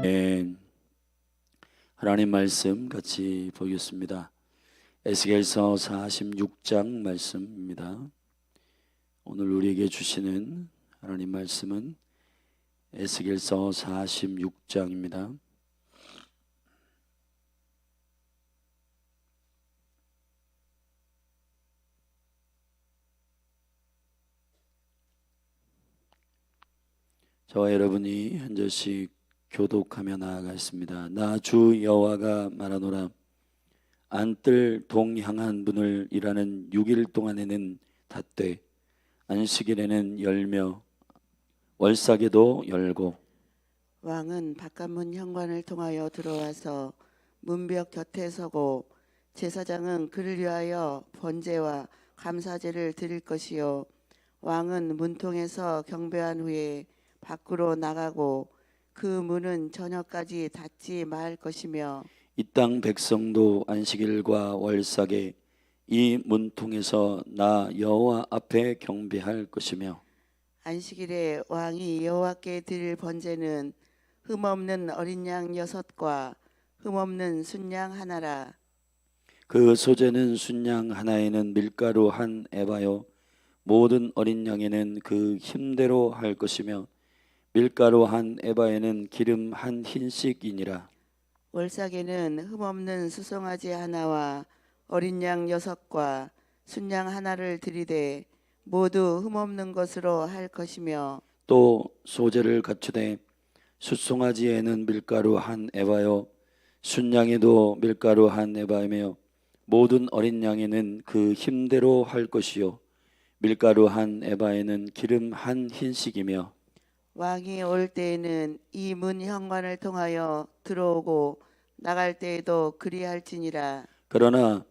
네, 하나님 말씀 같이 보겠습니다. 에스겔서 46장 말씀입니다. 오늘 우리에게 주시는 하나님 말씀은 에스겔서 46장입니다. 저와 여러분이 한 절씩 교독하며 나아가겠습니다. 나 주 여호와가 말하노라. 안뜰 동향한 문을 일하는 6일 동안에는 닫되 안식일에는 열며 월삭에도 열고. 왕은 바깥문 현관을 통하여 들어와서 문벽 곁에 서고 제사장은 그를 위하여 번제와 감사제를 드릴 것이요 왕은 문통에서 경배한 후에 밖으로 나가고 그 문은 저녁까지 닫지 말 것이며 이 땅 백성도 안식일과 월삭에 이 문통에서 나 여호와 앞에 경배할 것이며 안식일에 왕이 여호와께 드릴 번제는 흠없는 어린 양 6과 흠없는 순양 하나라. 그 소재는 순양 하나에는 밀가루 한 에바요 모든 어린 양에는 그 힘대로 할 것이며 밀가루 한 에바에는 기름 한 흰씩이니라. 월삭에는 흠없는 수송아지 하나와 어린 양 6과 순양 하나를 들이되 모두 흠없는 것으로 할 것이며 또 소재를 갖추되 숫송아지에는 밀가루 한 에바요 순양에도 밀가루 한 에바이며 모든 어린 양에는 그 힘대로 할 것이요 밀가루 한 에바에는 기름 한 흰씩이며 왕이 올 때에는 이 문 현관을 통하여 들어오고 나갈 때에도 그리할지니라. 그러나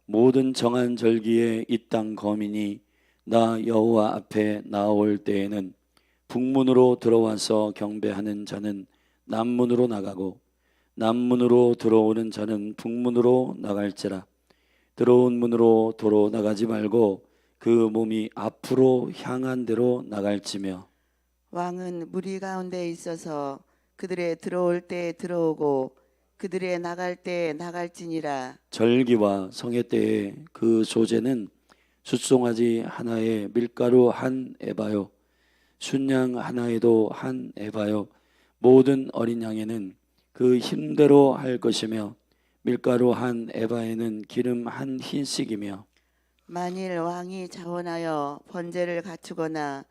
모든 정한 절기에 이 땅 거민이 나 여호와 앞에 나올 때에는 북문으로 들어와서 경배하는 자는 남문으로 나가고 남문으로 들어오는 자는 북문으로 나갈지라. 들어온 문으로 도로 나가지 말고 그 몸이 앞으로 향한 대로 나갈지며 왕은 무리 가운데 있어서 그들의 들어올 때 들어오고 그들의 나갈 때 나갈지니라. 절기와 성회 때에 그 소재는 숫송아지 하나에 밀가루 한 에바요 순양 하나에도 한 에바요 모든 어린 양에는 그 힘대로 할 것이며 밀가루 한 에바에는 기름 한 흰씩이며 만일 왕이 자원하여 번제를 갖추거나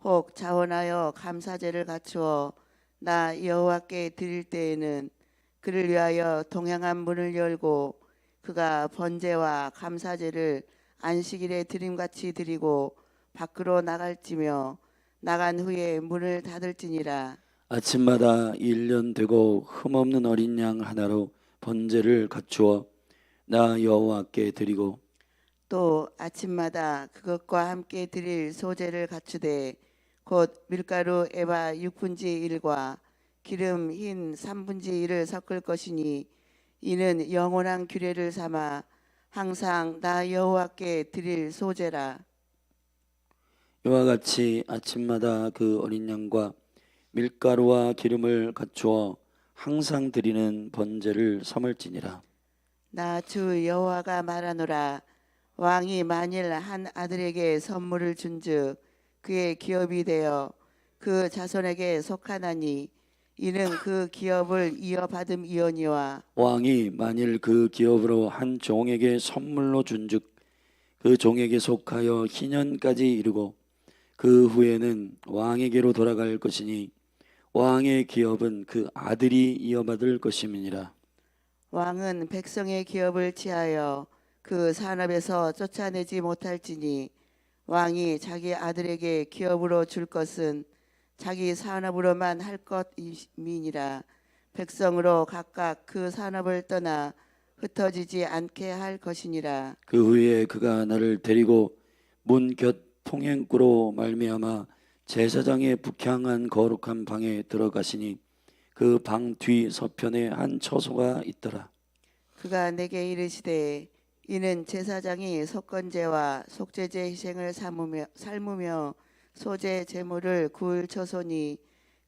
혹 자원하여 감사제를 갖추어 나 여호와께 드릴 때에는 그를 위하여 동양한 문을 열고 그가 번제와 감사제를 안식일에 드림같이 드리고 밖으로 나갈지며 나간 후에 문을 닫을지니라. 아침마다 1년 되고 흠없는 어린 양 하나로 번제를 갖추어 나 여호와께 드리고 또 아침마다 그것과 함께 드릴 소제를 갖추되 곧 밀가루 에바 6분의 1과 기름 흰 3분의 1을 섞을 것이니 이는 영원한 규례를 삼아 항상 나 여호와께 드릴 소제라. 이와 같이 아침마다 그 어린 양과 밀가루와 기름을 갖추어 항상 드리는 번제를 삼을지니라. 나 주 여호와가 말하노라. 왕이 만일 한 아들에게 선물을 준즉 그의 기업이 되어 그 자손에게 속하나니 이는 그 기업을 이어받음이오니와 왕이 만일 그 기업으로 한 종에게 선물로 준즉 그 종에게 속하여 희년까지 이르고 그 후에는 왕에게로 돌아갈 것이니 왕의 기업은 그 아들이 이어받을 것임이니라. 왕은 백성의 기업을 취하여 그 산업에서 쫓아내지 못할지니 왕이 자기 아들에게 기업으로 줄 것은 자기 산업으로만 할 것임이니라. 백성으로 각각 그 산업을 떠나 흩어지지 않게 할 것이니라. 그 후에 그가 나를 데리고 문 곁 통행구로 말미암아 제사장의 북향한 거룩한 방에 들어가시니 그 방 뒤 서편에 한 처소가 있더라. 그가 내게 이르시되 이는 제사장이 속건제와 속죄제 희생을 삶으며 소제 제물을 구울 처소니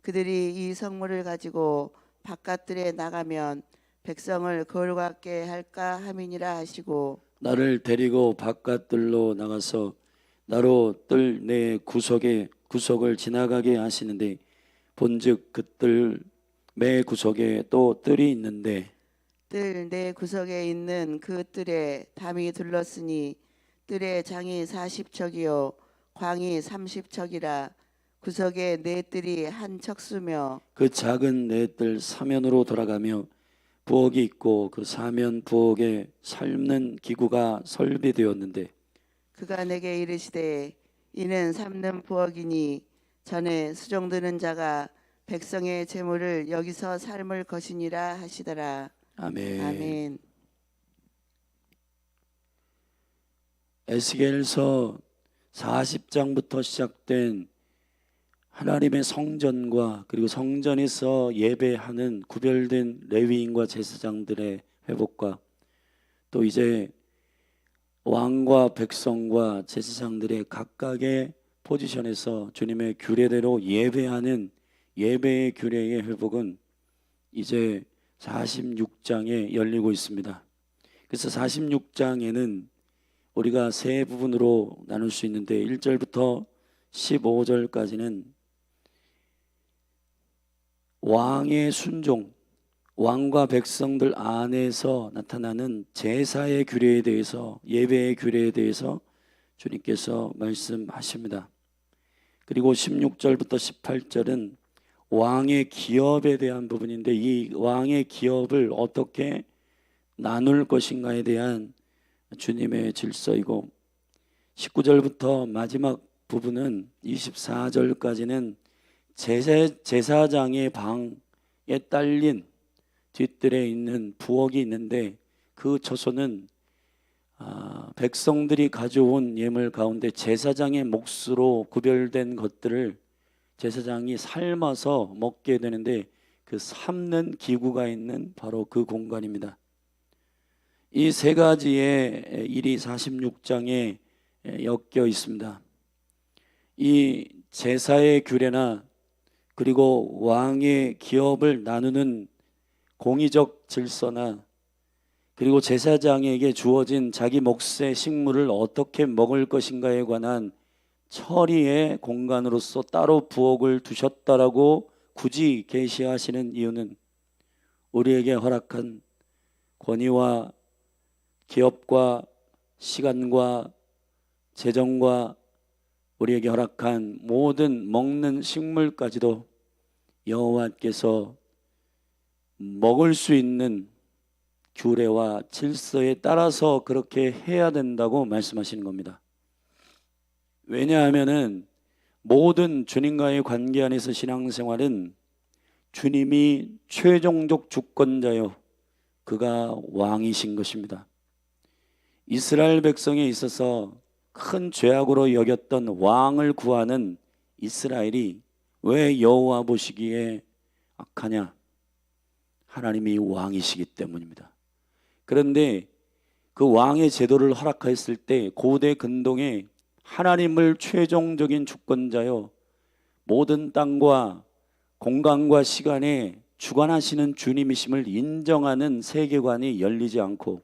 그들이 이 성물을 가지고 바깥들에 나가면 백성을 거룩하게 할까 함이니라 하시고 나를 데리고 바깥들로 나가서 나로 뜰 내 구석을 지나가게 하시는데 본즉 그 뜰 매 구석에 또 뜰이 있는데 뜰 내 구석에 있는 그 뜰에 담이 둘렀으니 뜰의 장이 40척이요 광이 30척이라 구석에 네 뜰이 한 척수며 그 작은 네 뜰 사면으로 돌아가며 부엌이 있고 그 사면 부엌에 삶는 기구가 설비되었는데 그가 내게 이르시되 이는 삶는 부엌이니 전에 수종드는 자가 백성의 재물을 여기서 삶을 것이니라 하시더라. 아멘. 아멘. 에스겔서 40장부터 시작된 하나님의 성전과 그리고 성전에서 예배하는 구별된 레위인과 제사장들의 회복과 또 이제 왕과 백성과 제사장들의 각각의 포지션에서 주님의 규례대로 예배하는 예배의 규례의 회복은 이제 46장에 열리고 있습니다. 그래서 46장에는 우리가 세 부분으로 나눌 수 있는데 1절부터 15절까지는 왕의 순종, 왕과 백성들 안에서 나타나는 제사의 규례에 대해서, 예배의 규례에 대해서 주님께서 말씀하십니다. 그리고 16절부터 18절은 왕의 기업에 대한 부분인데 이 왕의 기업을 어떻게 나눌 것인가에 대한 주님의 질서이고 19절부터 마지막 부분은 24절까지는 제사장의 방에 딸린 뒷뜰에 있는 부엌이 있는데 그 처소는 백성들이 가져온 예물 가운데 제사장의 몫으로 구별된 것들을 제사장이 삶아서 먹게 되는데 그 삶는 기구가 있는 바로 그 공간입니다. 이 세 가지의 일이 46장에 엮여 있습니다. 이 제사의 규례나 그리고 왕의 기업을 나누는 공의적 질서나 그리고 제사장에게 주어진 자기 몫의 식물을 어떻게 먹을 것인가에 관한 처리의 공간으로서 따로 부엌을 두셨다라고 굳이 계시하시는 이유는 우리에게 허락한 권위와 기업과 시간과 재정과 우리에게 허락한 모든 먹는 식물까지도 여호와께서 먹을 수 있는 규례와 질서에 따라서 그렇게 해야 된다고 말씀하시는 겁니다. 왜냐하면은 모든 주님과의 관계 안에서 신앙생활은 주님이 최종적 주권자요 그가 왕이신 것입니다. 이스라엘 백성에 있어서 큰 죄악으로 여겼던 왕을 구하는 이스라엘이 왜 여호와 보시기에 악하냐? 하나님이 왕이시기 때문입니다. 그런데 그 왕의 제도를 허락하였을 때 고대 근동에 하나님을 최종적인 주권자요 모든 땅과 공간과 시간에 주관하시는 주님이심을 인정하는 세계관이 열리지 않고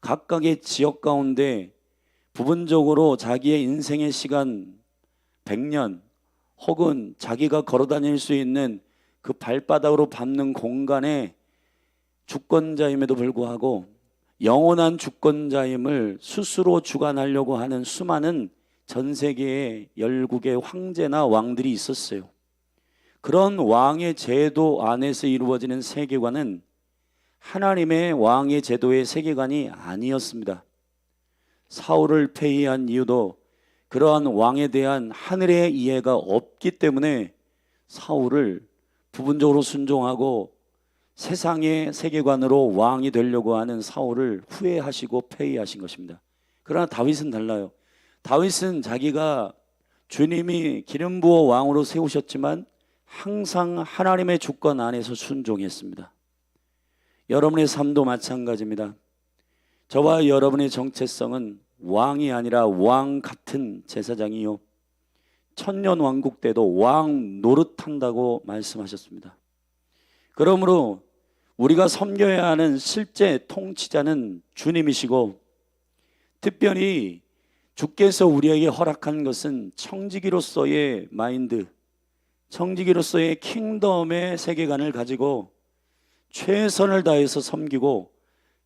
각각의 지역 가운데 부분적으로 자기의 인생의 시간 100년 혹은 자기가 걸어다닐 수 있는 그 발바닥으로 밟는 공간에 주권자임에도 불구하고 영원한 주권자임을 스스로 주관하려고 하는 수많은 전 세계의 열국의 황제나 왕들이 있었어요. 그런 왕의 제도 안에서 이루어지는 세계관은 하나님의 왕의 제도의 세계관이 아니었습니다. 사울을 폐위한 이유도 그러한 왕에 대한 하늘의 이해가 없기 때문에 사울을 부분적으로 순종하고 세상의 세계관으로 왕이 되려고 하는 사울을 후회하시고 폐위하신 것입니다. 그러나 다윗은 달라요. 다윗은 자기가 주님이 기름 부어 왕으로 세우셨지만 항상 하나님의 주권 안에서 순종했습니다. 여러분의 삶도 마찬가지입니다. 저와 여러분의 정체성은 왕이 아니라 왕 같은 제사장이요 천년 왕국 때도 왕 노릇한다고 말씀하셨습니다. 그러므로 우리가 섬겨야 하는 실제 통치자는 주님이시고, 특별히 주께서 우리에게 허락한 것은 청지기로서의 마인드, 청지기로서의 킹덤의 세계관을 가지고 최선을 다해서 섬기고,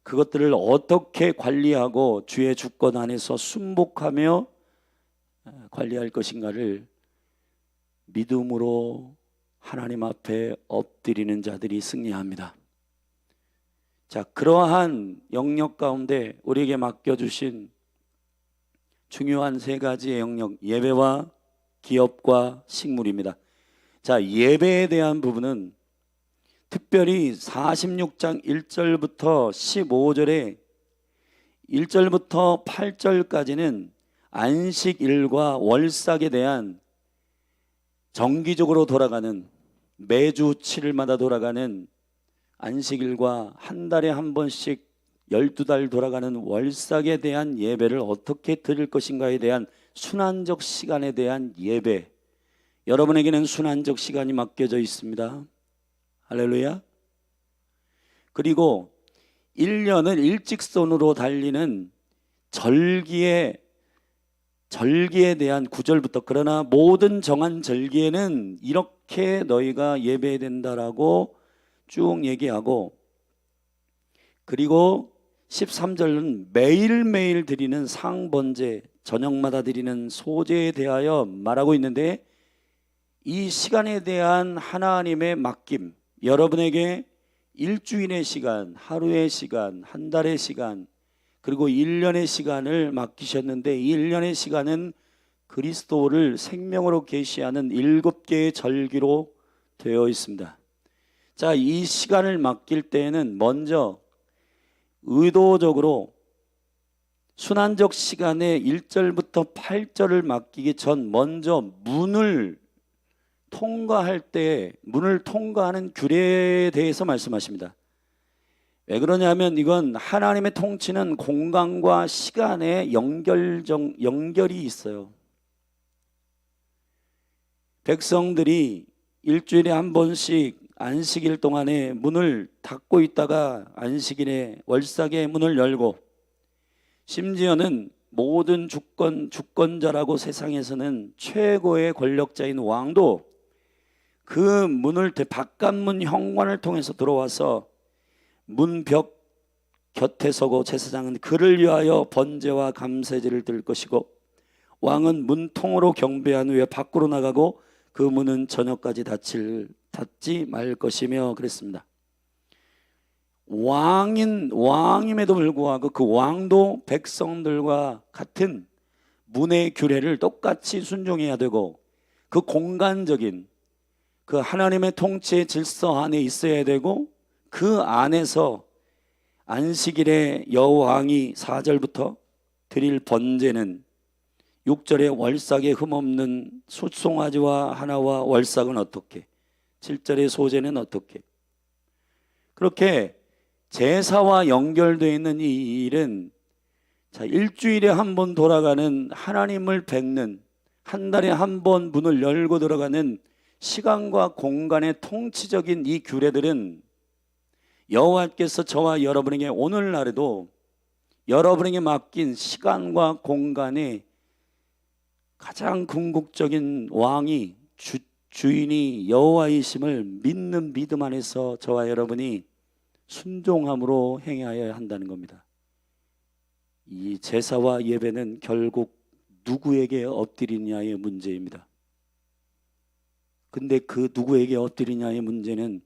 그것들을 어떻게 관리하고 주의 주권 안에서 순복하며 관리할 것인가를 믿음으로 하나님 앞에 엎드리는 자들이 승리합니다. 자, 그러한 영역 가운데 우리에게 맡겨주신 중요한 세 가지의 영역, 예배와 기업과 식물입니다. 자, 예배에 대한 부분은 특별히 46장 1절부터 15절에 1절부터 8절까지는 안식일과 월삭에 대한 정기적으로 돌아가는, 매주 7일마다 돌아가는 안식일과 한 달에 한 번씩 12달 돌아가는 월삭에 대한 예배를 어떻게 드릴 것인가에 대한 순환적 시간에 대한 예배, 여러분에게는 순환적 시간이 맡겨져 있습니다. 할렐루야. 그리고 1년을 일직선으로 달리는 절기에 대한 9절부터, 그러나 모든 정한 절기에는 이렇게 너희가 예배해야 된다라고 쭉 얘기하고, 그리고 13절은 매일매일 드리는 상번제, 저녁마다 드리는 소제에 대하여 말하고 있는데, 이 시간에 대한 하나님의 맡김, 여러분에게 일주일의 시간, 하루의 시간, 한 달의 시간, 그리고 1년의 시간을 맡기셨는데, 이 1년의 시간은 그리스도를 생명으로 계시하는 7개의 절기로 되어 있습니다. 자, 이 시간을 맡길 때에는 먼저 의도적으로 순환적 시간에 1절부터 8절을 맡기기 전 먼저 문을 통과할 때, 문을 통과하는 규례에 대해서 말씀하십니다. 왜 그러냐면 이건 하나님의 통치는 공간과 시간의 연결이 있어요. 백성들이 일주일에 한 번씩 안식일 동안에 문을 닫고 있다가 안식일에 월삭의 문을 열고, 심지어는 모든 주권자라고 세상에서는 최고의 권력자인 왕도 그 문을 바깥문 현관을 통해서 들어와서 문벽 곁에 서고, 제사장은 그를 위하여 번제와 감사제를 드릴 것이고, 왕은 문통으로 경배한 후에 밖으로 나가고 그 문은 저녁까지 닫지 말 것이며 그랬습니다. 왕임에도 불구하고 그 왕도 백성들과 같은 문의 규례를 똑같이 순종해야 되고, 그 공간적인 그 하나님의 통치의 질서 안에 있어야 되고, 그 안에서 안식일에 여호왕이 4절부터 드릴 번제는 6절에 월삭에 흠없는 숫송아지와 하나와 월삭은 어떻게, 7절의 소제는 어떻게, 그렇게 제사와 연결되어 있는 이 일은, 자, 일주일에 한 번 돌아가는 하나님을 뵙는, 한 달에 한 번 문을 열고 들어가는 시간과 공간의 통치적인 이 규례들은 여호와께서 저와 여러분에게 오늘날에도 여러분에게 맡긴 시간과 공간의 가장 궁극적인 왕이 주인이 여호와이심을 믿는 믿음 안에서 저와 여러분이 순종함으로 행하여야 한다는 겁니다. 이 제사와 예배는 결국 누구에게 엎드리냐의 문제입니다. 근데 그 누구에게 엎드리냐의 문제는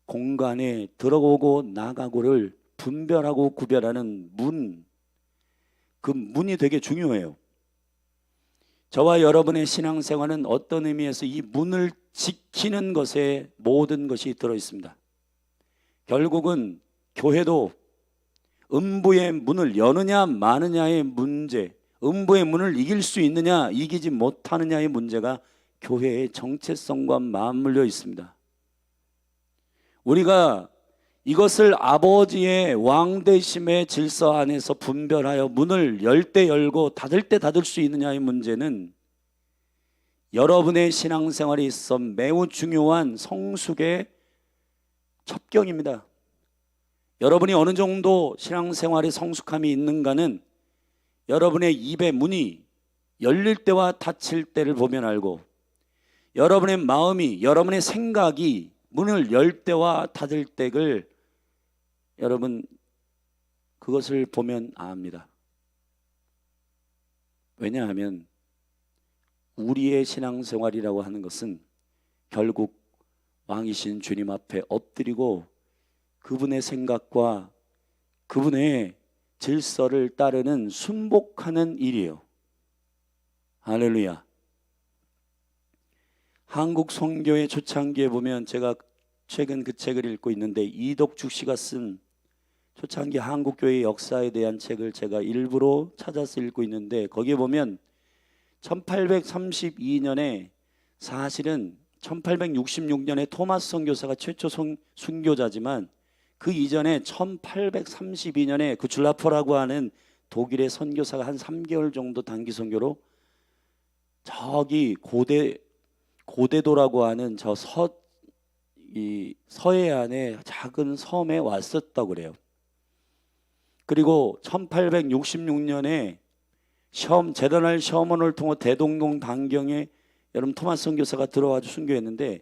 공간에 들어오고 나가고를 분별하고 구별하는 문, 그 문이 되게 중요해요. 저와 여러분의 신앙생활은 어떤 의미에서 이 문을 지키는 것에 모든 것이 들어있습니다. 결국은 교회도 음부의 문을 여느냐 마느냐의 문제, 음부의 문을 이길 수 있느냐 이기지 못하느냐의 문제가 교회의 정체성과 맞물려 있습니다. 우리가 이것을 아버지의 왕되심의 질서 안에서 분별하여 문을 열 때 열고 닫을 때 닫을 수 있느냐의 문제는 여러분의 신앙생활에 있어 매우 중요한 성숙의 첩경입니다. 여러분이 어느 정도 신앙생활에 성숙함이 있는가는 여러분의 입의 문이 열릴 때와 닫힐 때를 보면 알고, 여러분의 마음이, 여러분의 생각이 문을 열 때와 닫을 때를 여러분 그것을 보면 압니다. 왜냐하면 우리의 신앙생활이라고 하는 것은 결국 왕이신 주님 앞에 엎드리고 그분의 생각과 그분의 질서를 따르는 순복하는 일이에요. 할렐루야. 한국 선교의 초창기에 보면, 제가 최근 그 책을 읽고 있는데 이덕죽 씨가 쓴 초창기 한국교회의 역사에 대한 책을 제가 일부러 찾아서 읽고 있는데, 거기에 보면 1832년에 사실은 1866년에 토마스 선교사가 최초 순교자지만 그 이전에 1832년에 그 줄라퍼라고 하는 독일의 선교사가 한 3개월 정도 단기 선교로 저기 고대도라고 하는 저 서해안의 작은 섬에 왔었다고 그래요. 그리고 1866년에 재단할 시험원을 통해 대동강 반경에 여러분 토마스 선교사가 들어와서 순교했는데,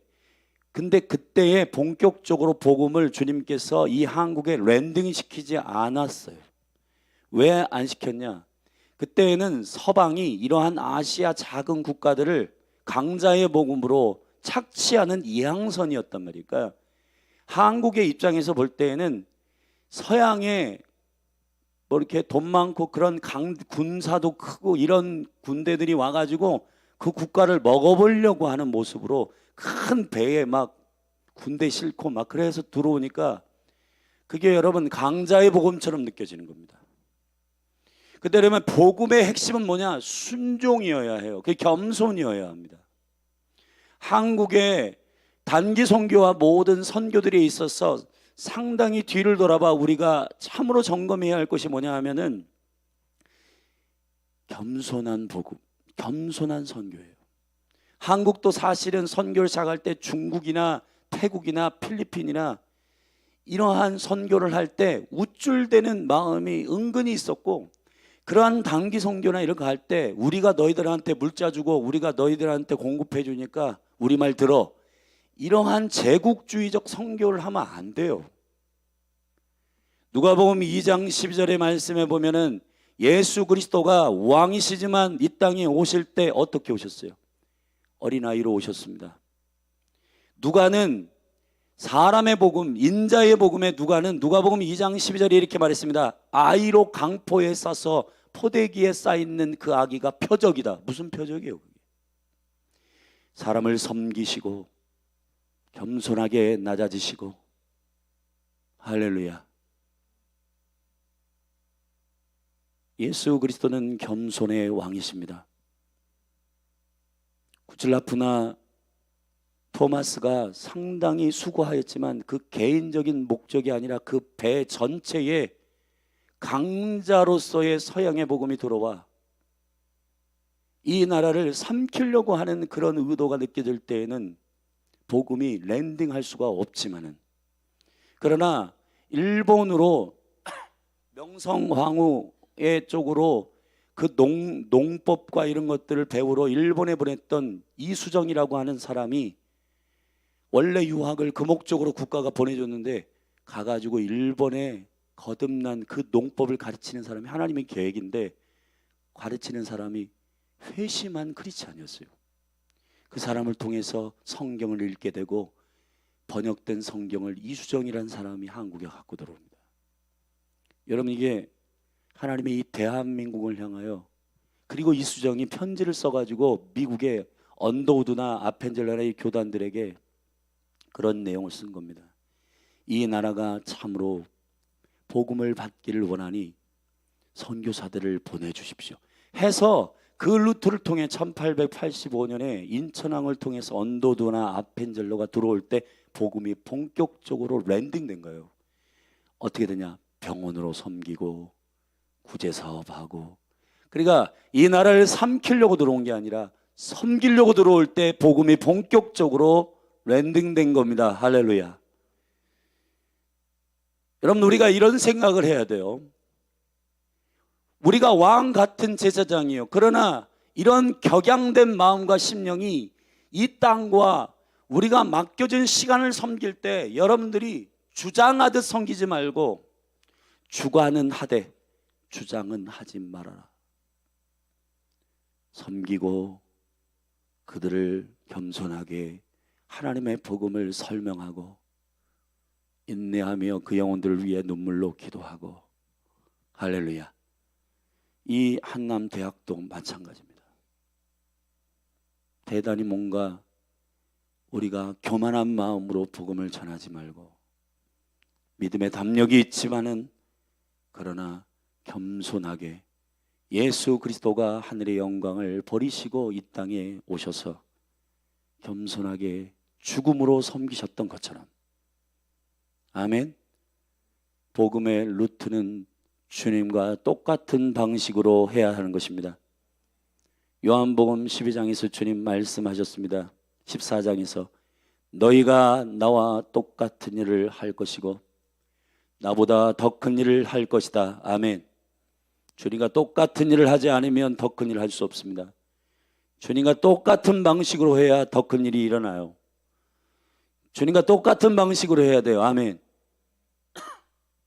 근데 그때에 본격적으로 복음을 주님께서 이 한국에 랜딩시키지 않았어요. 왜 안 시켰냐? 그때에는 서방이 이러한 아시아 작은 국가들을 강자의 복음으로 착취하는 이항선이었단 말이에요. 그러니까 한국의 입장에서 볼 때에는 서양의 뭐 이렇게 돈 많고 그런 군사도 크고 이런 군대들이 와가지고 그 국가를 먹어보려고 하는 모습으로 큰 배에 막 군대 싣고 막 그래서 들어오니까 그게 여러분 강자의 복음처럼 느껴지는 겁니다. 그러면 복음의 핵심은 뭐냐? 순종이어야 해요. 그게 겸손이어야 합니다. 한국의 단기 선교와 모든 선교들에 있어서 상당히 뒤를 돌아봐 우리가 참으로 점검해야 할 것이 뭐냐 하면은 겸손한 복음, 겸손한 선교예요. 한국도 사실은 선교를 시작할 때 중국이나 태국이나 필리핀이나 이러한 선교를 할 때 우쭐대는 마음이 은근히 있었고, 그러한 단기 선교나 이런 거 할 때 우리가 너희들한테 물자 주고 우리가 너희들한테 공급해 주니까 우리 말 들어, 이러한 제국주의적 선교를 하면 안 돼요. 누가복음 2장 12절의 말씀에 보면은 예수 그리스도가 왕이시지만 이 땅에 오실 때 어떻게 오셨어요? 어린아이로 오셨습니다. 누가는 사람의 복음, 인자의 복음에 누가복음 2장 12절에 이렇게 말했습니다. 아이로 강포에 싸서 포대기에 쌓이는 그 아기가 표적이다. 무슨 표적이에요? 사람을 섬기시고 겸손하게 낮아지시고, 할렐루야. 예수 그리스도는 겸손의 왕이십니다. 구슬라프나 토마스가 상당히 수고하였지만 그 개인적인 목적이 아니라 그 배 전체에 강자로서의 서양의 복음이 들어와 이 나라를 삼키려고 하는 그런 의도가 느껴질 때에는 복음이 랜딩할 수가 없지만은, 그러나 일본으로 명성황후의 쪽으로 그 농법과 이런 것들을 배우러 일본에 보냈던 이수정이라고 하는 사람이 원래 유학을 그 목적으로 국가가 보내줬는데 가가지고 일본에 거듭난 그 농법을 가르치는 사람이 하나님의 계획인데, 가르치는 사람이 회심한 크리스찬이었어요. 그 사람을 통해서 성경을 읽게 되고 번역된 성경을 이수정이라는 사람이 한국에 갖고 들어옵니다. 여러분, 이게 하나님이 이 대한민국을 향하여, 그리고 이수정이 편지를 써가지고 미국의 언더우드나 아펜젤라의 교단들에게 그런 내용을 쓴 겁니다. 이 나라가 참으로 복음을 받기를 원하니 선교사들을 보내주십시오 해서 그 루트를 통해 1885년에 인천항을 통해서 언더우드나 아펜젤러가 들어올 때 복음이 본격적으로 랜딩된 거예요. 어떻게 되냐? 병원으로 섬기고 구제사업하고. 그러니까 이 나라를 삼키려고 들어온 게 아니라 섬기려고 들어올 때 복음이 본격적으로 랜딩된 겁니다. 할렐루야. 여러분, 우리가 이런 생각을 해야 돼요. 우리가 왕 같은 제사장이에요. 그러나 이런 격양된 마음과 심령이 이 땅과 우리가 맡겨진 시간을 섬길 때 여러분들이 주장하듯 섬기지 말고 주관은 하되 주장은 하지 말아라. 섬기고 그들을 겸손하게 하나님의 복음을 설명하고 인내하며 그 영혼들을 위해 눈물로 기도하고. 할렐루야. 이 한남대학도 마찬가지입니다. 대단히 뭔가 우리가 교만한 마음으로 복음을 전하지 말고 믿음의 담력이 있지만은 그러나 겸손하게 예수 그리스도가 하늘의 영광을 버리시고 이 땅에 오셔서 겸손하게 죽음으로 섬기셨던 것처럼, 아멘. 복음의 루트는 주님과 똑같은 방식으로 해야 하는 것입니다. 요한복음 12장에서 주님 말씀하셨습니다. 14장에서 너희가 나와 똑같은 일을 할 것이고 나보다 더 큰 일을 할 것이다. 아멘. 주님과 똑같은 일을 하지 않으면 더 큰 일을 할 수 없습니다. 주님과 똑같은 방식으로 해야 더 큰 일이 일어나요. 주님과 똑같은 방식으로 해야 돼요. 아멘.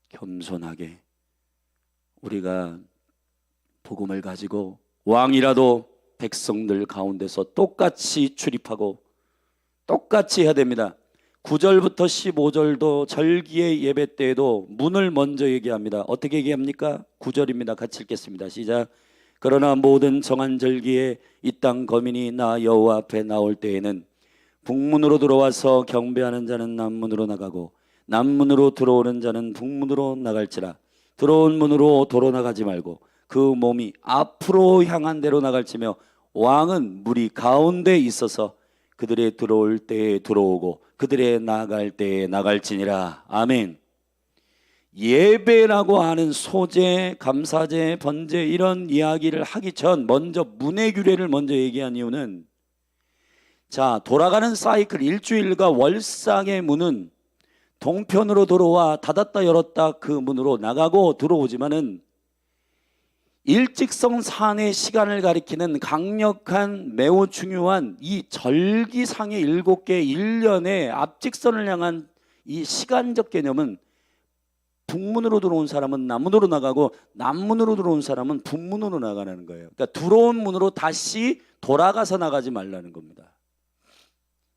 겸손하게 우리가 복음을 가지고 왕이라도 백성들 가운데서 똑같이 출입하고 똑같이 해야 됩니다. 9절부터 15절도 절기의 예배 때에도 문을 먼저 얘기합니다. 어떻게 얘기합니까? 9절입니다. 같이 읽겠습니다. 시작. 그러나 모든 정한 절기에 이 땅 거민이 나 여호와 앞에 나올 때에는 북문으로 들어와서 경배하는 자는 남문으로 나가고 남문으로 들어오는 자는 북문으로 나갈지라. 들어온 문으로 도로 나가지 말고 그 몸이 앞으로 향한 대로 나갈지며 왕은 물이 가운데 있어서 그들의 들어올 때에 들어오고 그들의 나갈 때에 나갈지니라. 아멘. 예배라고 하는 소제, 감사제, 번제 이런 이야기를 하기 전 먼저 문의 규례를 먼저 얘기한 이유는, 자, 돌아가는 사이클 일주일과 월상의 문은 동편으로 들어와 닫았다 열었다 그 문으로 나가고 들어오지만은 일직선 산의 시간을 가리키는 강력한 매우 중요한 이 절기상의 7개 1년의 앞직선을 향한 이 시간적 개념은 북문으로 들어온 사람은 남문으로 나가고 남문으로 들어온 사람은 북문으로 나가는 거예요. 그러니까 들어온 문으로 다시 돌아가서 나가지 말라는 겁니다.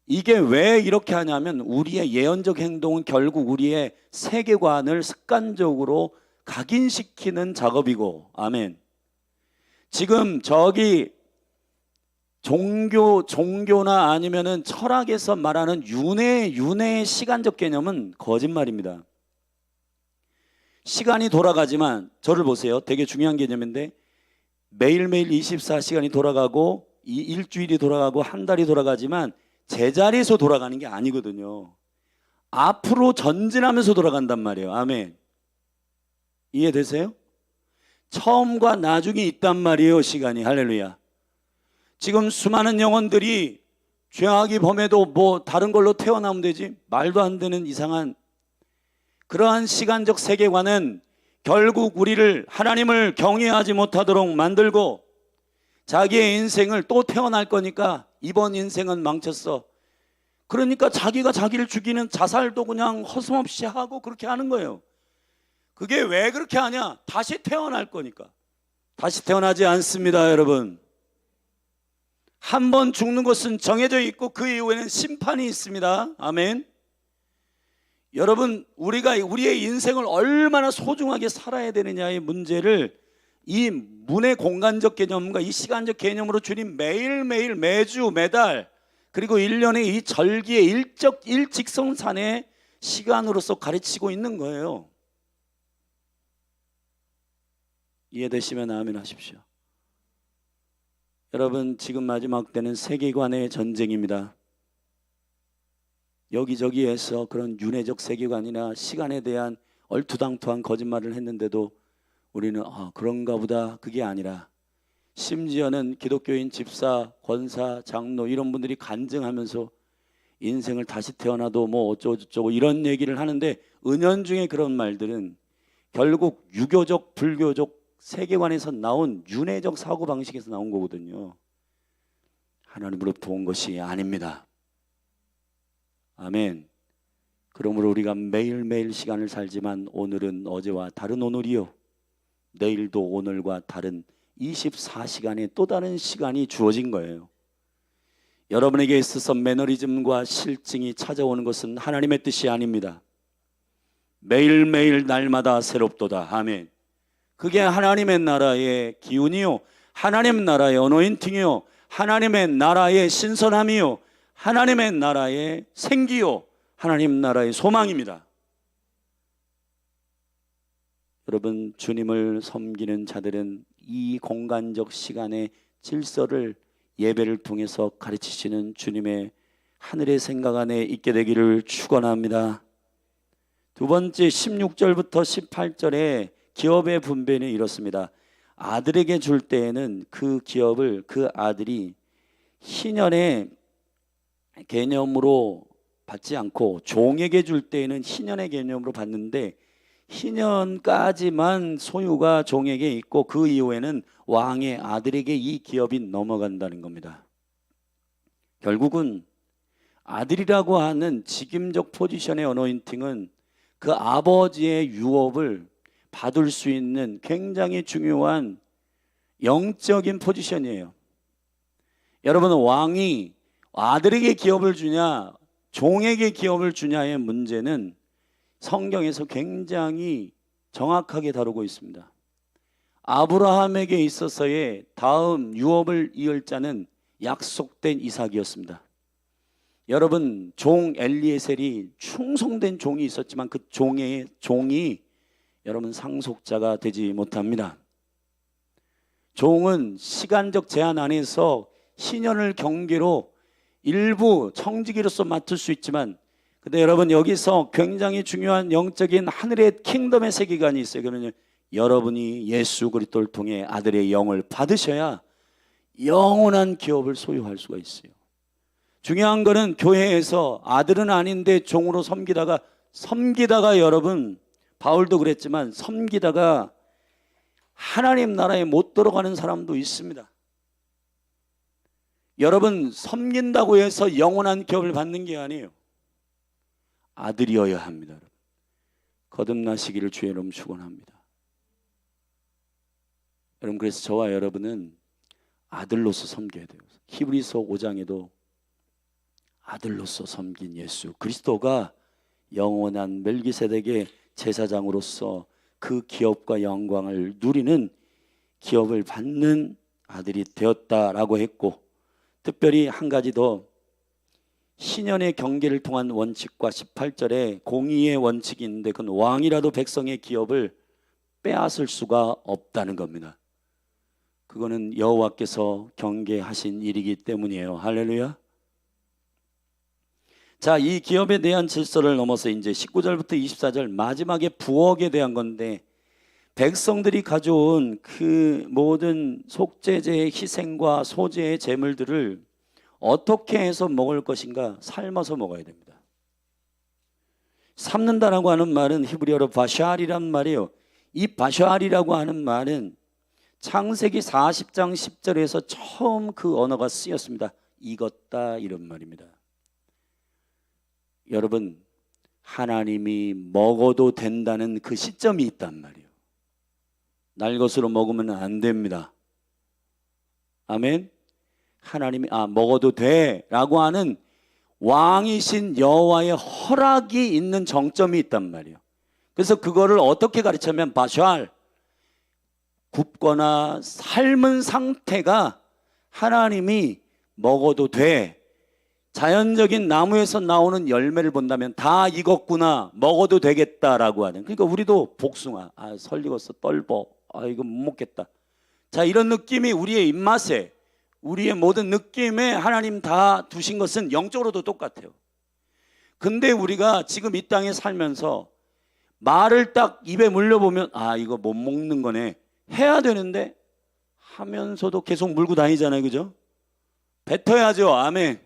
이게 왜 이렇게 하냐면 우리의 예언적 행동은 결국 우리의 세계관을 습관적으로 각인시키는 작업이고, 아멘. 지금 저기 종교나 아니면은 철학에서 말하는 윤회의 시간적 개념은 거짓말입니다. 시간이 돌아가지만, 저를 보세요. 되게 중요한 개념인데 매일매일 24시간이 돌아가고 이 일주일이 돌아가고 한 달이 돌아가지만 제자리에서 돌아가는 게 아니거든요. 앞으로 전진하면서 돌아간단 말이에요. 아멘. 이해되세요? 처음과 나중이 있단 말이에요. 시간이. 할렐루야. 지금 수많은 영혼들이 죄악이 범해도 뭐 다른 걸로 태어나면 되지, 말도 안 되는 이상한 그러한 시간적 세계관은 결국 우리를 하나님을 경외하지 못하도록 만들고 자기의 인생을 또 태어날 거니까 이번 인생은 망쳤어. 그러니까 자기가 자기를 죽이는 자살도 그냥 허슴없이 하고 그렇게 하는 거예요. 그게 왜 그렇게 하냐? 다시 태어날 거니까. 다시 태어나지 않습니다, 여러분. 한 번 죽는 것은 정해져 있고 그 이후에는 심판이 있습니다. 아멘. 여러분, 우리가 우리의 인생을 얼마나 소중하게 살아야 되느냐의 문제를 이 문의 공간적 개념과 이 시간적 개념으로 주님 매일매일 매주 매달 그리고 1년의 이 절기의 일직선산의 시간으로서 가르치고 있는 거예요. 이해되시면 아멘 하십시오. 여러분, 지금 마지막 때는 세계관의 전쟁입니다. 여기저기에서 그런 윤회적 세계관이나 시간에 대한 얼토당토한 거짓말을 했는데도 우리는 그런가 보다, 그게 아니라 심지어는 기독교인 집사, 권사, 장로 이런 분들이 간증하면서 인생을 다시 태어나도 뭐 어쩌고저쩌고 이런 얘기를 하는데, 은연중에 그런 말들은 결국 유교적 불교적 세계관에서 나온 윤회적 사고방식에서 나온 거거든요. 하나님으로부터 온 것이 아닙니다. 아멘. 그러므로 우리가 매일매일 시간을 살지만 오늘은 어제와 다른 오늘이요, 내일도 오늘과 다른 24시간의 또 다른 시간이 주어진 거예요. 여러분에게 있어서 매너리즘과 실증이 찾아오는 것은 하나님의 뜻이 아닙니다. 매일매일 날마다 새롭도다. 아멘. 그게 하나님의 나라의 기운이요, 하나님 나라의 어노인팅이요, 하나님의 나라의 신선함이요, 하나님의 나라의 생기요, 하나님 나라의 소망입니다. 여러분, 주님을 섬기는 자들은 이 공간적 시간의 질서를 예배를 통해서 가르치시는 주님의 하늘의 생각 안에 있게 되기를 축원합니다. 두 번째, 16절부터 18절에 기업의 분배는 이렇습니다. 아들에게 줄 때에는 그 기업을 그 아들이 희년의 개념으로 받지 않고, 종에게 줄 때에는 희년의 개념으로 받는데, 희년까지만 소유가 종에게 있고 그 이후에는 왕의 아들에게 이 기업이 넘어간다는 겁니다. 결국은 아들이라고 하는 직임적 포지션의 어노인팅은 그 아버지의 유업을 받을 수 있는 굉장히 중요한 영적인 포지션이에요. 여러분, 왕이 아들에게 기업을 주냐 종에게 기업을 주냐의 문제는 성경에서 굉장히 정확하게 다루고 있습니다. 아브라함에게 있어서의 다음 유업을 이을 자는 약속된 이삭이었습니다. 여러분, 종 엘리에셀이 충성된 종이 있었지만 그 종이 여러분 상속자가 되지 못합니다. 종은 시간적 제한 안에서 희년을 경계로 일부 청지기로서 맡을 수 있지만, 근데 여러분, 여기서 굉장히 중요한 영적인 하늘의 킹덤의 세계관이 있어요. 그러면 여러분이 예수 그리스도를 통해 아들의 영을 받으셔야 영원한 기업을 소유할 수가 있어요. 중요한 거는 교회에서 아들은 아닌데 종으로 섬기다가 여러분, 바울도 그랬지만 섬기다가 하나님 나라에 못 들어가는 사람도 있습니다. 여러분, 섬긴다고 해서 영원한 기업을 받는 게 아니에요. 아들이어야 합니다. 여러분, 거듭나시기를 주의 이름 축원합니다. 여러분, 그래서 저와 여러분은 아들로서 섬겨야 돼요. 히브리서 5장에도 아들로서 섬긴 예수 그리스도가 영원한 멜기세덱의 제사장으로서 그 기업과 영광을 누리는, 기업을 받는 아들이 되었다라고 했고, 특별히 한 가지 더, 신년의 경계를 통한 원칙과 18절에 공의의 원칙이 있는데, 그건 왕이라도 백성의 기업을 빼앗을 수가 없다는 겁니다. 그거는 여호와께서 경계하신 일이기 때문이에요. 할렐루야. 자, 이 기업에 대한 질서를 넘어서 이제 19절부터 24절 마지막에 부엌에 대한 건데, 백성들이 가져온 그 모든 속죄제의 희생과 소제의 제물들을 어떻게 해서 먹을 것인가? 삶아서 먹어야 됩니다. 삶는다라고 하는 말은 히브리어로 바샬이란 말이에요. 이 바샬이라고 하는 말은 창세기 40장 10절에서 처음 그 언어가 쓰였습니다. 익었다, 이런 말입니다. 여러분, 하나님이 먹어도 된다는 그 시점이 있단 말이에요. 날 것으로 먹으면 안 됩니다. 아멘. 하나님이 먹어도 돼 라고 하는 왕이신 여호와의 허락이 있는 정점이 있단 말이에요. 그래서 그거를 어떻게 가르치면 바샬, 굽거나 삶은 상태가 하나님이 먹어도 돼, 자연적인 나무에서 나오는 열매를 본다면 다 익었구나, 먹어도 되겠다라고 하는. 그러니까 우리도 복숭아, 설익었어, 떫어, 이거 못 먹겠다. 자, 이런 느낌이 우리의 입맛에, 우리의 모든 느낌에 하나님 다 두신 것은 영적으로도 똑같아요. 근데 우리가 지금 이 땅에 살면서 말을 딱 입에 물려보면 이거 못 먹는 거네 해야 되는데 하면서도 계속 물고 다니잖아요. 그죠? 뱉어야죠. 아멘.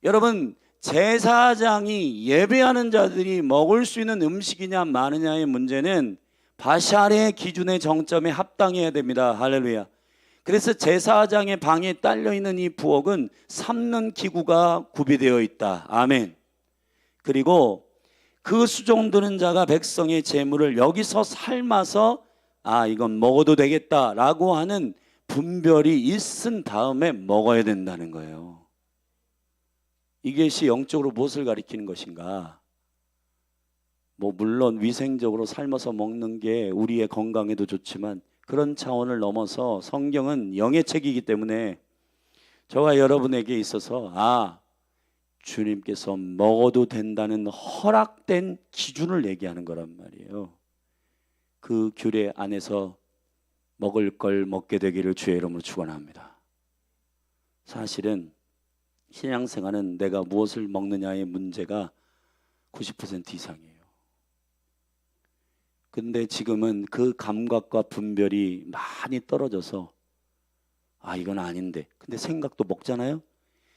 여러분, 제사장이 예배하는 자들이 먹을 수 있는 음식이냐 마느냐의 문제는 바샬의 기준의 정점에 합당해야 됩니다. 할렐루야. 그래서 제사장의 방에 딸려있는 이 부엌은 삶는 기구가 구비되어 있다. 아멘. 그리고 그 수종드는 자가 백성의 재물을 여기서 삶아서 이건 먹어도 되겠다라고 하는 분별이 있은 다음에 먹어야 된다는 거예요. 이것이 영적으로 무엇을 가리키는 것인가? 물론 위생적으로 삶아서 먹는 게 우리의 건강에도 좋지만 그런 차원을 넘어서 성경은 영의 책이기 때문에 저와 여러분에게 있어서 주님께서 먹어도 된다는 허락된 기준을 얘기하는 거란 말이에요. 그 규례 안에서 먹을 걸 먹게 되기를 주의 이름으로 축원합니다. 사실은 신앙생활은 내가 무엇을 먹느냐의 문제가 90% 이상이에요. 근데 지금은 그 감각과 분별이 많이 떨어져서 이건 아닌데, 근데 생각도 먹잖아요.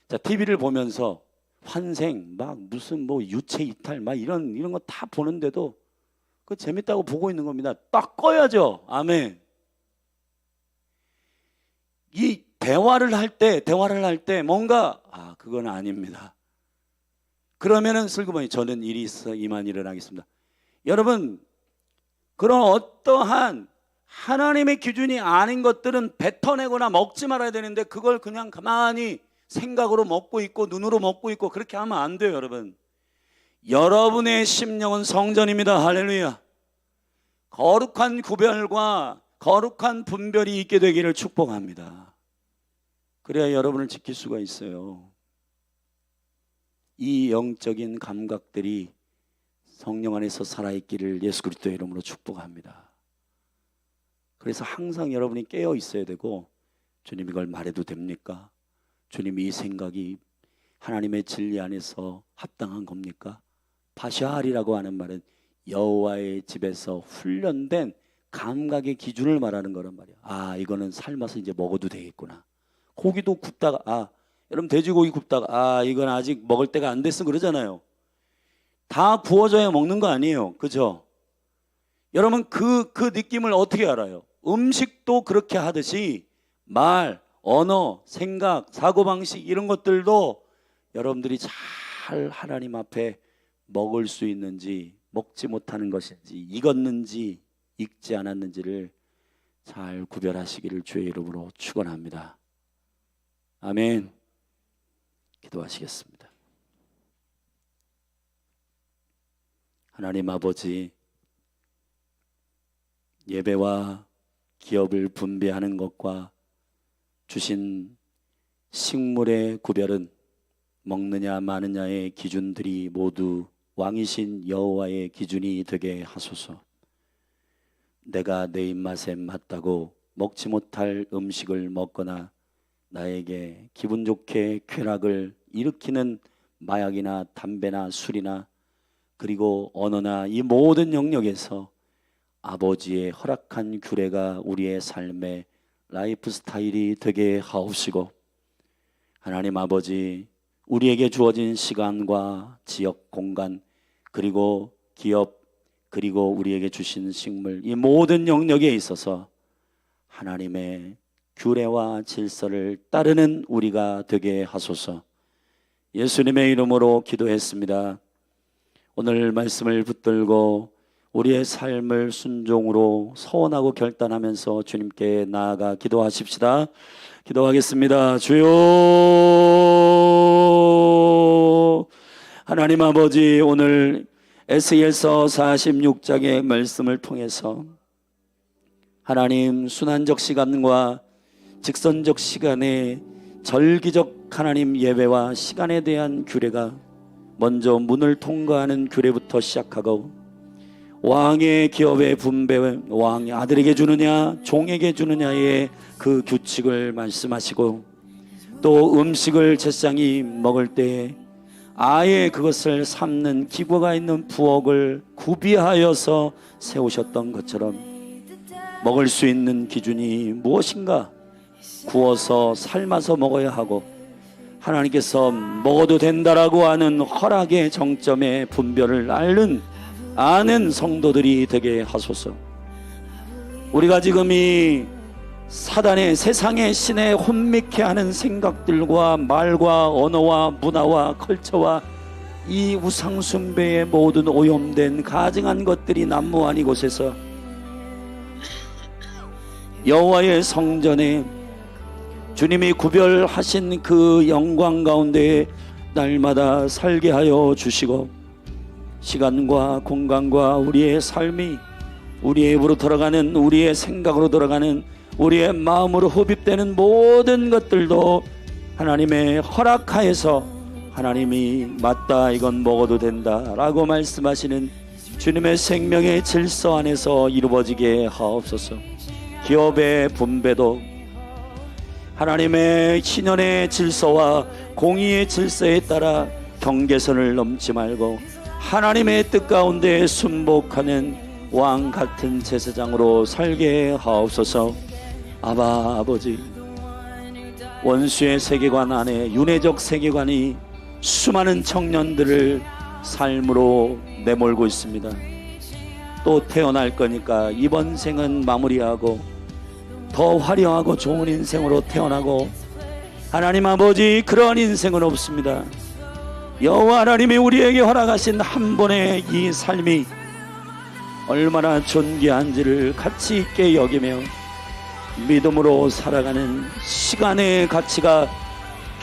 자, TV를 보면서 환생 무슨 유체 이탈 이런 거 다 보는데도 그 재밌다고 보고 있는 겁니다. 딱 꺼야죠. 아멘. 이 대화를 할 때 뭔가 그건 아닙니다. 그러면은 슬그머니 저는 일이 있어 이만 일어나겠습니다. 여러분, 그런 어떠한 하나님의 기준이 아닌 것들은 뱉어내거나 먹지 말아야 되는데 그걸 그냥 가만히 생각으로 먹고 있고 눈으로 먹고 있고 그렇게 하면 안 돼요. 여러분, 여러분의 심령은 성전입니다. 할렐루야. 거룩한 구별과 거룩한 분별이 있게 되기를 축복합니다. 그래야 여러분을 지킬 수가 있어요. 이 영적인 감각들이 성령 안에서 살아있기를 예수 그리스도의 이름으로 축복합니다. 그래서 항상 여러분이 깨어 있어야 되고, 주님 이걸 말해도 됩니까? 주님 이 생각이 하나님의 진리 안에서 합당한 겁니까? 바샬이라고 하는 말은 여호와의 집에서 훈련된 감각의 기준을 말하는 거란 말이야. 이거는 삶아서 이제 먹어도 되겠구나. 고기도 굽다가 여러분 돼지고기 굽다가 이건 아직 먹을 때가 안 됐어 그러잖아요. 다 구워져야 먹는 거 아니에요. 그죠? 여러분 그 느낌을 어떻게 알아요? 음식도 그렇게 하듯이 말, 언어, 생각, 사고방식 이런 것들도 여러분들이 잘 하나님 앞에 먹을 수 있는지 먹지 못하는 것인지 익었는지 익지 않았는지를 잘 구별하시기를 주의 이름으로 축원합니다. 아멘. 기도하시겠습니다. 하나님 아버지, 예배와 기업을 분배하는 것과 주신 식물의 구별은 먹느냐 마느냐의 기준들이 모두 왕이신 여호와의 기준이 되게 하소서. 내가 내 입맛에 맞다고 먹지 못할 음식을 먹거나 나에게 기분 좋게 쾌락을 일으키는 마약이나 담배나 술이나 그리고 언어나 이 모든 영역에서 아버지의 허락한 규례가 우리의 삶의 라이프 스타일이 되게 하옵시고, 하나님 아버지, 우리에게 주어진 시간과 지역 공간 그리고 기업 그리고 우리에게 주신 식물 이 모든 영역에 있어서 하나님의 규례와 질서를 따르는 우리가 되게 하소서. 예수님의 이름으로 기도했습니다. 오늘 말씀을 붙들고 우리의 삶을 순종으로 서원하고 결단하면서 주님께 나아가 기도하십시다. 기도하겠습니다. 주여, 하나님 아버지, 오늘 에스겔서 46장의 말씀을 통해서 하나님 순환적 시간과 직선적 시간에 절기적 하나님 예배와 시간에 대한 규례가 먼저 문을 통과하는 규례부터 시작하고 왕의 기업의 분배, 왕이 아들에게 주느냐 종에게 주느냐의 그 규칙을 말씀하시고, 또 음식을 제사장이 먹을 때 아예 그것을 삶는 기구가 있는 부엌을 구비하여서 세우셨던 것처럼 먹을 수 있는 기준이 무엇인가? 구워서 삶아서 먹어야 하고 하나님께서 먹어도 된다라고 하는 허락의 정점의 분별을 아는 성도들이 되게 하소서. 우리가 지금 이 사단의 세상의 신에 혼미케 하는 생각들과 말과 언어와 문화와 컬처와 이 우상숭배의 모든 오염된 가증한 것들이 난무한 이곳에서 여호와의 성전에 주님이 구별하신 그 영광 가운데 날마다 살게 하여 주시고, 시간과 공간과 우리의 삶이 우리의 입으로 들어가는, 우리의 생각으로 들어가는, 우리의 마음으로 흡입되는 모든 것들도 하나님의 허락하에서 하나님이 맞다, 이건 먹어도 된다 라고 말씀하시는 주님의 생명의 질서 안에서 이루어지게 하옵소서. 기업의 분배도 하나님의 신현의 질서와 공의의 질서에 따라 경계선을 넘지 말고 하나님의 뜻 가운데 순복하는 왕 같은 제사장으로 살게 하옵소서. 아바 아버지, 원수의 세계관 안에 윤회적 세계관이 수많은 청년들을 삶으로 내몰고 있습니다. 또 태어날 거니까 이번 생은 마무리하고 더 화려하고 좋은 인생으로 태어나고, 하나님 아버지, 그런 인생은 없습니다. 여호와 하나님이 우리에게 허락하신 한 번의 이 삶이 얼마나 존귀한지를 가치 있게 여기며 믿음으로 살아가는 시간의 가치가,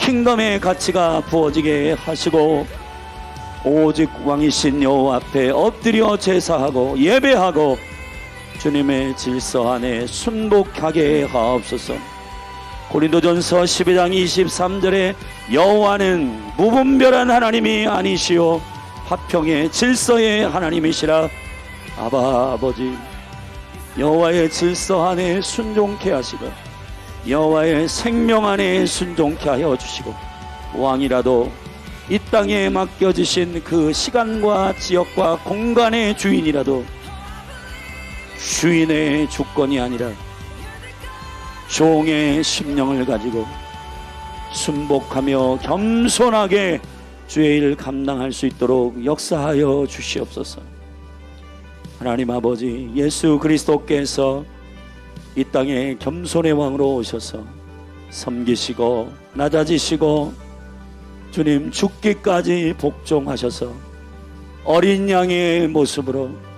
킹덤의 가치가 부어지게 하시고, 오직 왕이신 여호와 앞에 엎드려 제사하고 예배하고 주님의 질서 안에 순복하게 하옵소서. 고린도전서 12장 23절에 여호와는 무분별한 하나님이 아니시오 화평의 질서의 하나님이시라. 아바 아버지, 여호와의 질서 안에 순종케 하시고 여호와의 생명 안에 순종케 하여 주시고, 왕이라도 이 땅에 맡겨주신 그 시간과 지역과 공간의 주인이라도 주인의 주권이 아니라 종의 심령을 가지고 순복하며 겸손하게 주의 일 감당할 수 있도록 역사하여 주시옵소서. 하나님 아버지, 예수 그리스도께서 이 땅에 겸손의 왕으로 오셔서 섬기시고 낮아지시고 주님 죽기까지 복종하셔서 어린 양의 모습으로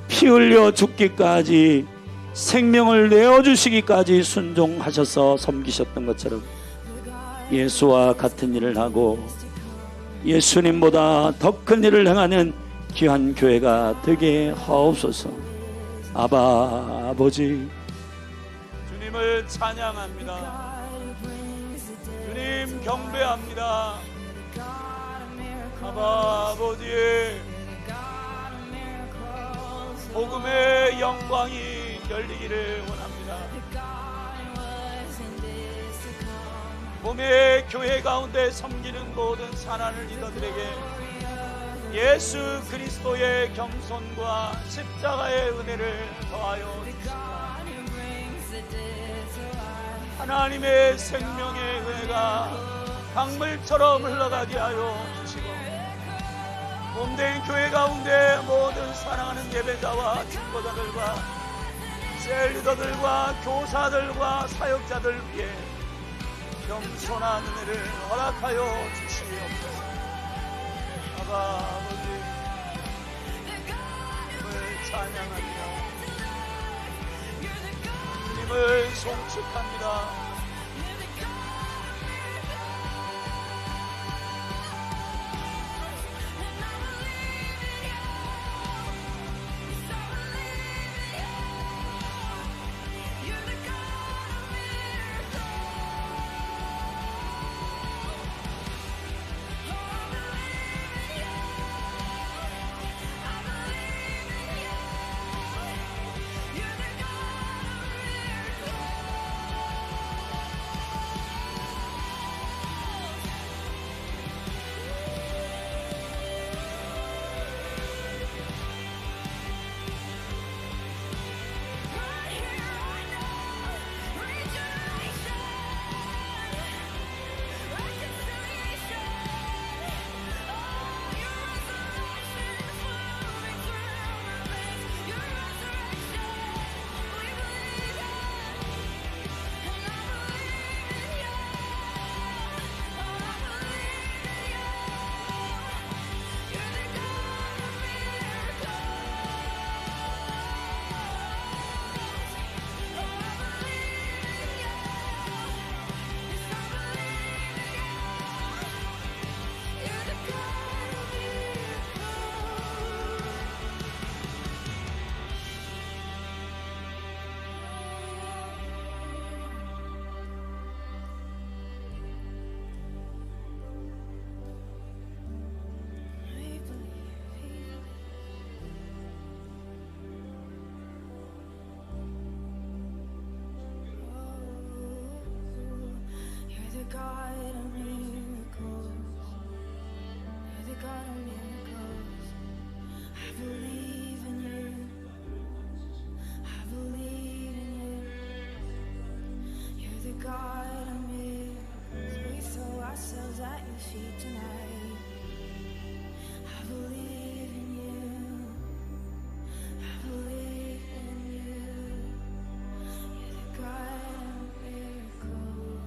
피 흘려 죽기까지 생명을 내어주시기까지 순종하셔서 섬기셨던 것처럼 예수와 같은 일을 하고 예수님보다 더 큰 일을 행하는 귀한 교회가 되게 하옵소서. 아바 아버지, 주님을 찬양합니다. 주님 경배합니다. 아바 아버지, 복음의 영광이 열리기를 원합니다. 몸의 교회 가운데 섬기는 모든 사랑하는 리더들에게 예수 그리스도의 겸손과 십자가의 은혜를 더하여 주시옵소서. 하나님의 생명의 은혜가 강물처럼 흘러가게 하여 주시고, 몸된 교회 가운데 모든 사랑하는 예배자와 축도자들과 셀리더들과 교사들과 사역자들 위해 겸손한 은혜를 허락하여 주시옵소서. 아바 아버지, 주님을 찬양합니다. 주님을 송축합니다. God of miracles. You're the God of miracles. I believe in you. I believe in you. You're the God of miracles. We throw ourselves at your feet tonight. I believe in you. I believe in you. You're the God of miracles.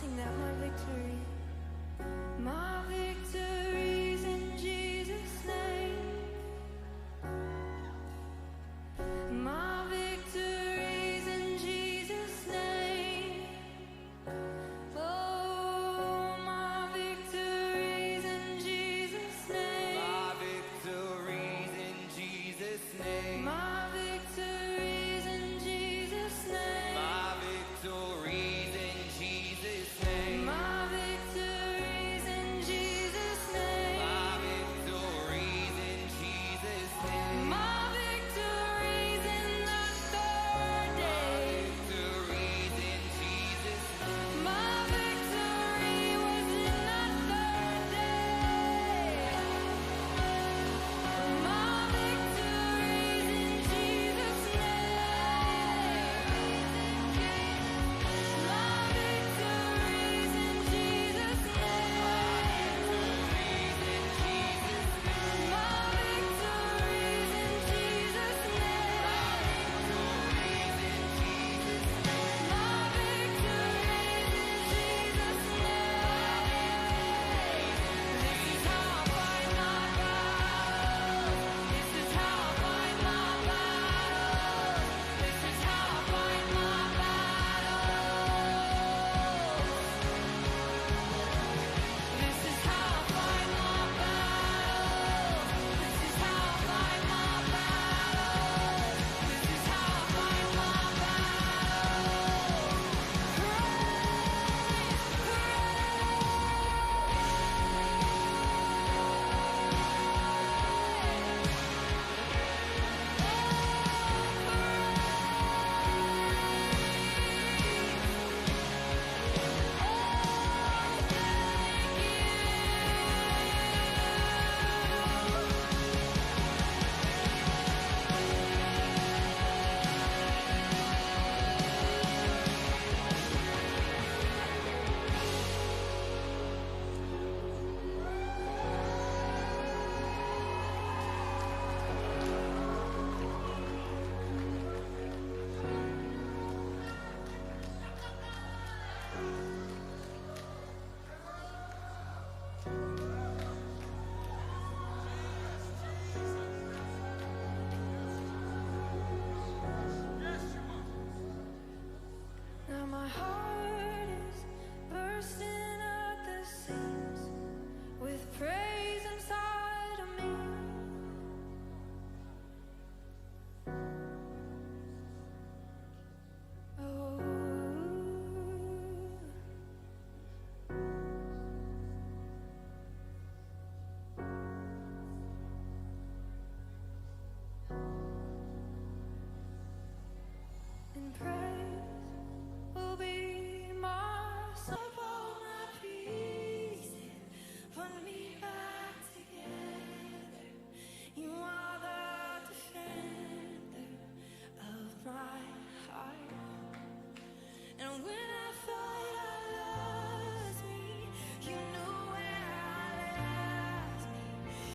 sing that my victory. My victory's in Jesus' name. My victory's in Jesus' name. Oh, my victory's in Jesus' name. My victory's in Jesus' name. My victory's in Jesus' name. My victory's in Jesus' name. My victory's in Jesus' name. My victory's in Jesus' name. My victory's in the third day. Victory's in Jesus' name. My victory was in the third day. My victory's in Jesus' name. My victory's in Jesus' name. My victory's in Jesus' name. My victory's in Jesus' name. This is how I fight my battles. This is how I fight my battles. This is how I fight my battles. This is how I fight my battles. This is how I fight my battles. This is how I fight my Now my heart is bursting at the seams.